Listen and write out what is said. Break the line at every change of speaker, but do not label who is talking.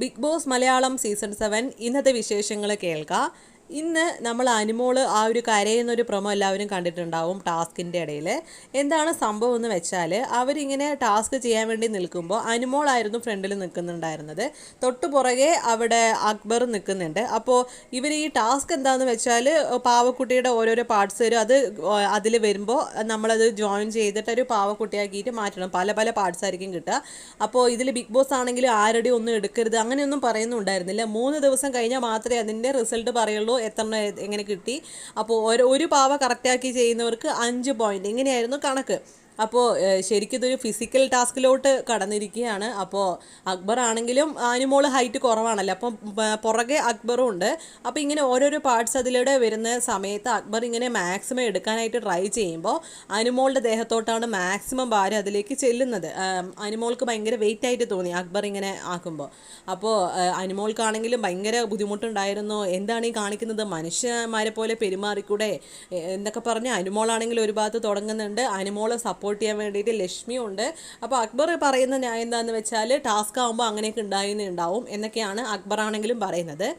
Big boss Malayalam season 7 ഇന്നത്തെ വിശേഷങ്ങൾ കേൾക്കാം. ഇന്ന് നമ്മൾ അനുമോള് ആ ഒരു കരയുന്നൊരു പ്രൊമോ എല്ലാവരും കണ്ടിട്ടുണ്ടാവും ടാസ്കിൻ്റെ ഇടയിൽ. എന്താണ് സംഭവം എന്ന് വെച്ചാൽ അവരിങ്ങനെ ടാസ്ക് ചെയ്യാൻ വേണ്ടി നിൽക്കുമ്പോൾ അനുമോളായിരുന്നു ഫ്രണ്ടിൽ നിൽക്കുന്നുണ്ടായിരുന്നത്. തൊട്ടു പുറകെ അവിടെ അക്ബർ നിൽക്കുന്നുണ്ട്. അപ്പോൾ ഇവർ ഈ ടാസ്ക് എന്താണെന്ന് വെച്ചാൽ പാവക്കുട്ടിയുടെ ഓരോരോ പാർട്സ് വരും. അത് അതിൽ വരുമ്പോൾ നമ്മളത് ജോയിൻ ചെയ്തിട്ട് ഒരു പാവക്കുട്ടിയാക്കിയിട്ട് മാറ്റണം. പല പല പാർട്സ് ആയിരിക്കും കിട്ടുക. അപ്പോൾ ഇതിൽ ബിഗ് ബോസ് ആണെങ്കിൽ ആരുടെയും ഒന്നും എടുക്കരുത് അങ്ങനെയൊന്നും പറയുന്നുണ്ടായിരുന്നില്ല. 3 ദിവസം കഴിഞ്ഞാൽ മാത്രമേ അതിൻ്റെ റിസൾട്ട് പറയുള്ളൂ എത്ര എങ്ങനെ കിട്ടി. അപ്പോൾ ഒരു പാവ കറക്റ്റാക്കി ചെയ്യുന്നവർക്ക് 5 പോയിന്റ് ഇങ്ങനെയായിരുന്നു കണക്ക്. അപ്പോൾ ശരിക്കും ഇതൊരു ഫിസിക്കൽ ടാസ്കിലോട്ട് കടന്നിരിക്കുകയാണ്. അപ്പോൾ അക്ബർ ആണെങ്കിലും അനുമോള് ഹൈറ്റ് കുറവാണല്ലോ, അപ്പം പുറകെ അക്ബറും ഉണ്ട്. അപ്പോൾ ഇങ്ങനെ ഓരോരോ പാർട്സ് അതിലൂടെ വരുന്ന സമയത്ത് അക്ബർ ഇങ്ങനെ മാക്സിമം എടുക്കാനായിട്ട് ട്രൈ ചെയ്യുമ്പോൾ അനുമോളുടെ ദേഹത്തോട്ടാണ് മാക്സിമം ഭാരം അതിലേക്ക് ചെല്ലുന്നത്. അനുമോൾക്ക് ഭയങ്കര വെയിറ്റ് ആയിട്ട് തോന്നി അക്ബർ ഇങ്ങനെ ആക്കുമ്പോൾ. അപ്പോൾ അനുമോൾക്കാണെങ്കിലും ഭയങ്കര ബുദ്ധിമുട്ടുണ്ടായിരുന്നു. എന്താണ് ഈ കാണിക്കുന്നത്, മനുഷ്യന്മാരെ പോലെ പെരുമാറിക്കൂടെ എന്നൊക്കെ പറഞ്ഞ് അനുമോളാണെങ്കിൽ ഒരു ഭാഗത്ത് തുടങ്ങുന്നുണ്ട്. അനുമോളെ സപ്പോർട്ട് ചെയ്യാൻ വേണ്ടിയിട്ട് ലക്ഷ്മിയും ഉണ്ട്. അപ്പോൾ അക്ബർ പറയുന്ന ന്യായം എന്താണെന്ന് വെച്ചാൽ ടാസ്ക് ആകുമ്പോൾ അങ്ങനെയൊക്കെ ഉണ്ടാവും എന്നൊക്കെയാണ് അക്ബർ ആണെങ്കിലും പറയുന്നത്.